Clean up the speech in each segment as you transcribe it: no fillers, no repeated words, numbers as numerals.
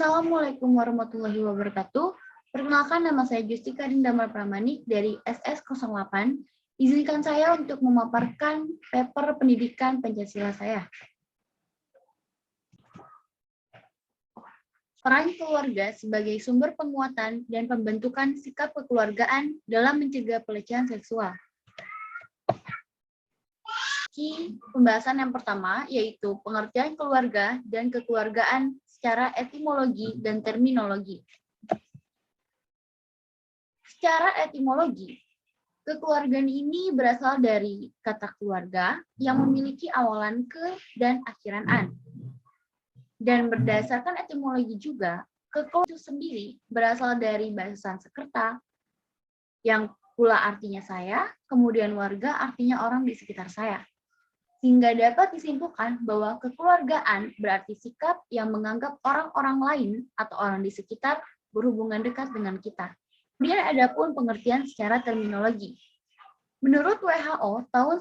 Assalamualaikum warahmatullahi wabarakatuh. Perkenalkan, nama saya Justika Rindamar Pramanik dari SS08. Izinkan saya untuk memaparkan paper pendidikan Pancasila saya. Peran keluarga sebagai sumber penguatan dan pembentukan sikap kekeluargaan dalam mencegah pelecehan seksual. Pembahasan yang pertama yaitu pengertian keluarga dan kekeluargaan secara etimologi dan terminologi. Secara etimologi, kekeluargaan ini berasal dari kata keluarga yang memiliki awalan ke dan akhiran an. Dan berdasarkan etimologi juga, kekeluargaan itu sendiri berasal dari bahasa Sanskerta yang pula artinya saya, kemudian warga artinya orang di sekitar saya. Sehingga dapat disimpulkan bahwa kekeluargaan berarti sikap yang menganggap orang-orang lain atau orang di sekitar berhubungan dekat dengan kita. Kemudian ada pun pengertian secara terminologi. Menurut WHO tahun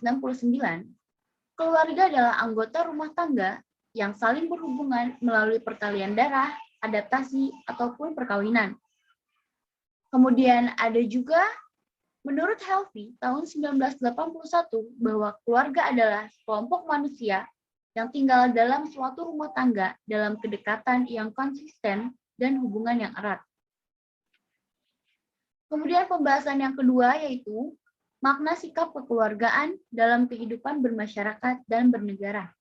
1969, keluarga adalah anggota rumah tangga yang saling berhubungan melalui pertalian darah, adaptasi, ataupun perkawinan. Kemudian ada juga menurut Helvey tahun 1981 bahwa keluarga adalah kelompok manusia yang tinggal dalam suatu rumah tangga dalam kedekatan yang konsisten dan hubungan yang erat. Kemudian pembahasan yang kedua yaitu makna sikap kekeluargaan dalam kehidupan bermasyarakat dan bernegara.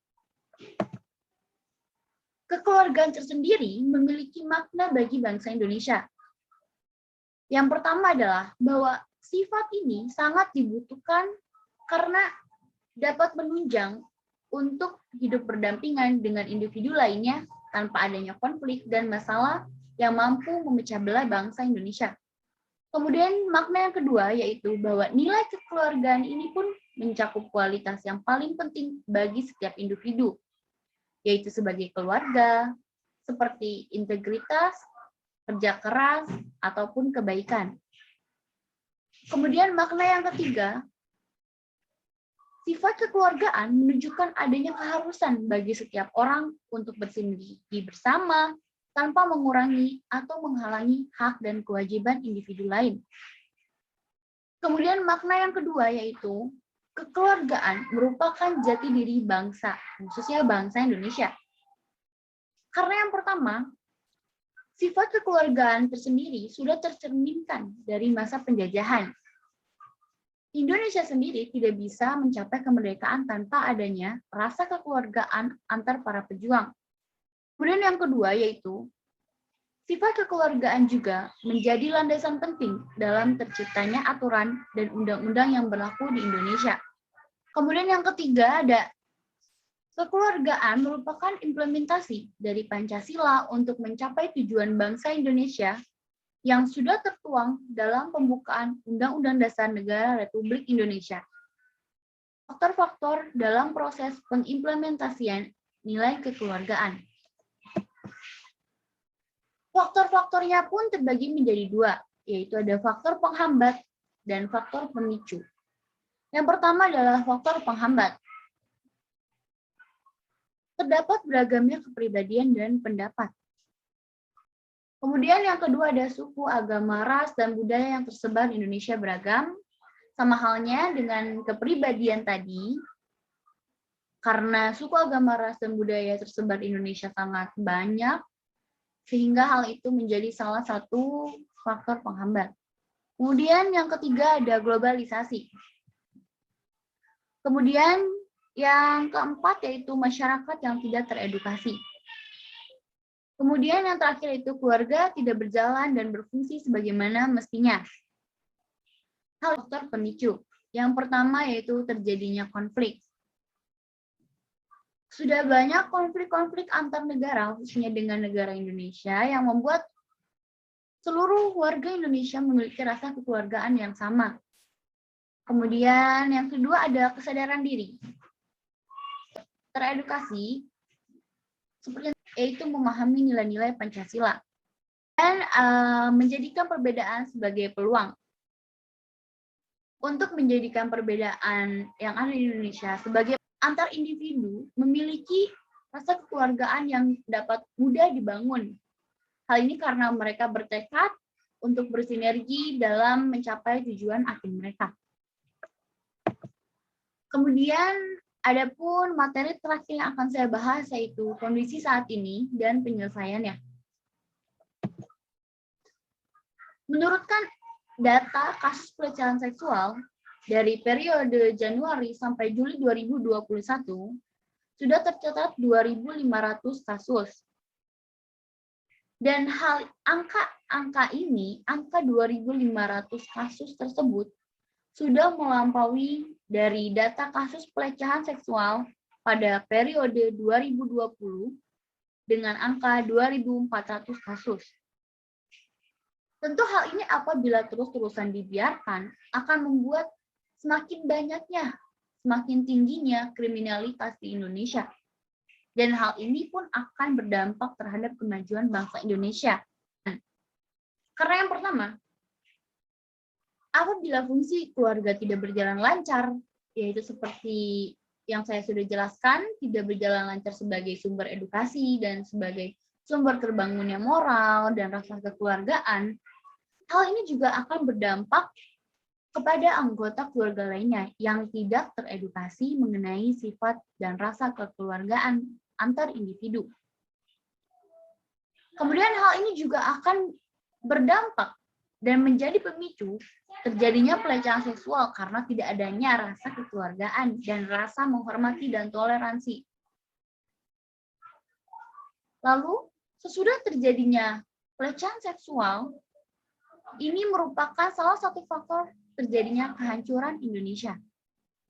Kekeluargaan tersendiri memiliki makna bagi bangsa Indonesia. Yang pertama adalah bahwa sifat ini sangat dibutuhkan karena dapat menunjang untuk hidup berdampingan dengan individu lainnya tanpa adanya konflik dan masalah yang mampu memecah belah bangsa Indonesia. Kemudian makna yang kedua yaitu bahwa nilai kekeluargaan ini pun mencakup kualitas yang paling penting bagi setiap individu, yaitu sebagai keluarga, seperti integritas, kerja keras, ataupun kebaikan. Kemudian makna yang ketiga, sifat kekeluargaan menunjukkan adanya keharusan bagi setiap orang untuk bersinergi bersama tanpa mengurangi atau menghalangi hak dan kewajiban individu lain. Kemudian makna yang kedua yaitu kekeluargaan merupakan jati diri bangsa, khususnya bangsa Indonesia. Karena yang pertama, sifat kekeluargaan tersendiri sudah tercerminkan dari masa penjajahan. Indonesia sendiri tidak bisa mencapai kemerdekaan tanpa adanya rasa kekeluargaan antar para pejuang. Kemudian yang kedua yaitu, sifat kekeluargaan juga menjadi landasan penting dalam terciptanya aturan dan undang-undang yang berlaku di Indonesia. Kemudian yang ketiga ada kekeluargaan merupakan implementasi dari Pancasila untuk mencapai tujuan bangsa Indonesia yang sudah tertuang dalam pembukaan Undang-Undang Dasar Negara Republik Indonesia. Faktor-faktor dalam proses pengimplementasian nilai kekeluargaan. Faktor-faktornya pun terbagi menjadi dua, yaitu ada faktor penghambat dan faktor pemicu. Yang pertama adalah faktor penghambat. Terdapat beragamnya kepribadian dan pendapat. Kemudian yang kedua ada suku, agama, ras, dan budaya yang tersebar di Indonesia beragam. Sama halnya dengan kepribadian tadi, karena suku, agama, ras, dan budaya tersebar di Indonesia sangat banyak, sehingga hal itu menjadi salah satu faktor penghambat. Kemudian yang ketiga ada globalisasi. Kemudian yang keempat yaitu masyarakat yang tidak teredukasi. Kemudian yang terakhir itu keluarga tidak berjalan dan berfungsi sebagaimana mestinya. Faktor pemicu. Yang pertama yaitu terjadinya konflik. Sudah banyak konflik-konflik antar negara, khususnya dengan negara Indonesia, yang membuat seluruh warga Indonesia memiliki rasa kekeluargaan yang sama. Kemudian yang kedua ada kesadaran diri. Teredukasi, seperti yaitu memahami nilai-nilai Pancasila dan menjadikan perbedaan sebagai peluang. Untuk menjadikan perbedaan yang ada di Indonesia sebagai antar individu memiliki rasa kekeluargaan yang dapat mudah dibangun. Hal ini karena mereka bertekad untuk bersinergi dalam mencapai tujuan akhir mereka. Kemudian, adapun materi terakhir yang akan saya bahas yaitu kondisi saat ini dan penyelesaiannya. Menurutkan data kasus pelecehan seksual dari periode Januari sampai Juli 2021, sudah tercatat 2.500 kasus. Dan angka ini, angka 2.500 kasus tersebut sudah melampaui dari data kasus pelecehan seksual pada periode 2020 dengan angka 2.400 kasus. Tentu hal ini apabila terus-terusan dibiarkan akan membuat semakin banyaknya, semakin tingginya kriminalitas di Indonesia. Dan hal ini pun akan berdampak terhadap kemajuan bangsa Indonesia. Karena yang pertama, apabila fungsi keluarga tidak berjalan lancar, yaitu seperti yang saya sudah jelaskan, tidak berjalan lancar sebagai sumber edukasi dan sebagai sumber terbangunnya moral dan rasa kekeluargaan, hal ini juga akan berdampak kepada anggota keluarga lainnya yang tidak teredukasi mengenai sifat dan rasa kekeluargaan antar individu. Kemudian hal ini juga akan berdampak dan menjadi pemicu terjadinya pelecehan seksual karena tidak adanya rasa kekeluargaan dan rasa menghormati dan toleransi. Lalu, sesudah terjadinya pelecehan seksual, ini merupakan salah satu faktor terjadinya kehancuran Indonesia.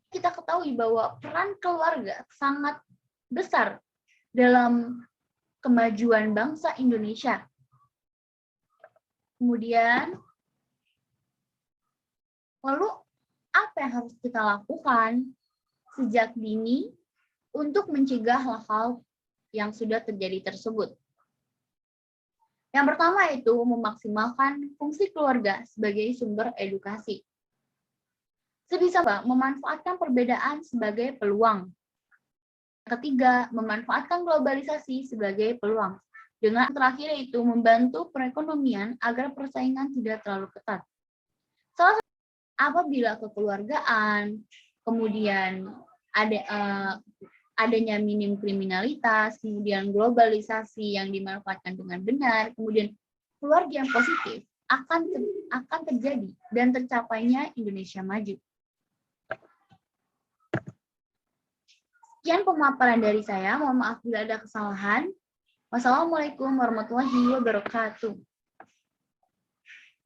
Kita ketahui bahwa peran keluarga sangat besar dalam kemajuan bangsa Indonesia. Kemudian, lalu apa yang harus kita lakukan sejak dini untuk mencegah hal-hal yang sudah terjadi tersebut? Yang pertama itu memaksimalkan fungsi keluarga sebagai sumber edukasi. Sebisa memanfaatkan perbedaan sebagai peluang. Ketiga, memanfaatkan globalisasi sebagai peluang. Dengan terakhir yaitu membantu perekonomian agar persaingan tidak terlalu ketat. Salah satu apabila kekeluargaan, kemudian adanya minim kriminalitas, kemudian globalisasi yang dimanfaatkan dengan benar, kemudian keluarga yang positif akan terjadi dan tercapainya Indonesia maju. Sekian pemaparan dari saya. Mohon maaf bila ada kesalahan. Wassalamualaikum warahmatullahi wabarakatuh.